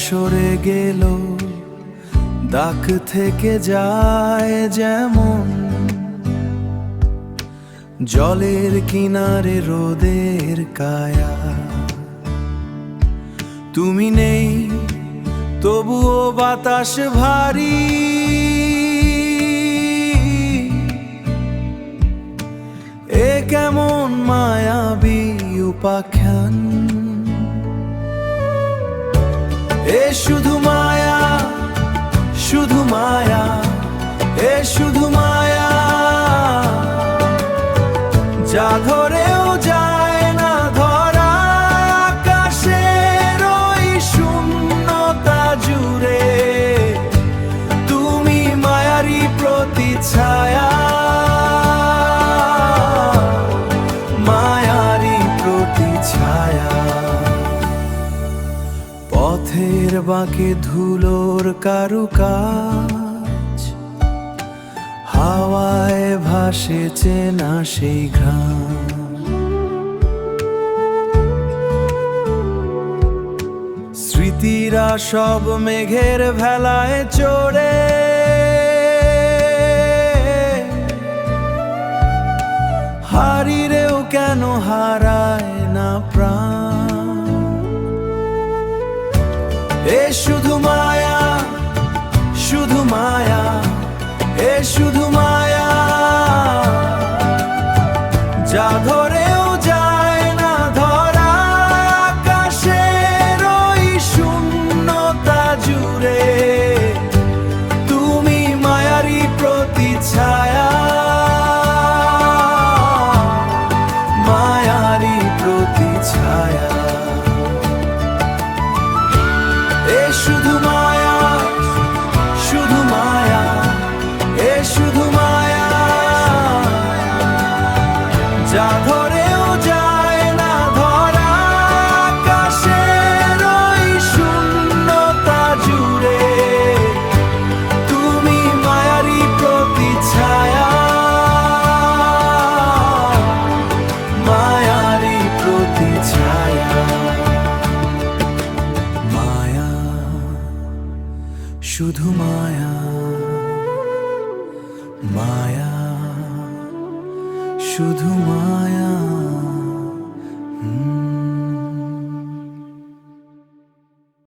সরে গেল দাগ থেকে যায় যেমন জলের কিনারে রোদের কায়া। তুমি নেই তবুও বাতাস ভারী, এ কেমন মায়াবী উপাখ্যান। এ শুধু মায়া, শুধু মায়া, এ শুধু মায়া, যা ধরেও যায় না ধরা। আকাশের ওই শূন্যতা জুড়ে তুমি মায়ারি প্রতিছায়া, মায়ারি প্রতিছায়া। পথের বাঁকে ধুলোর কারুকাজ, হাওয়ায় ভাসে চেনা সেই ঘ্রাণ। স্মৃতিরা সব মেঘের ভেলায় চড়ে হারিরেও কেন হারায় না প্রাণ। এ শুধু মায়া, শুধু মায়া, এ শুধু মায়া, যা ধরেও যায় না ধরা। আকাশের ওই শূন্যতা জুড়ে তুমি মায়ারি প্রতিছায়া, মায়ারি প্রতিছায়া। এ শুধু মায়া, শুধু মায়া, এ শুধু মায়া, যা ধরেও যায় না ধরা। আকাশের ওই শূন্যতা জুড়ে তুমি মায়ারি প্রতিছায়া, মায়ারি প্রতিছায়া। মায়া, শুধু মায়া, মায়া, শুধু মায়া।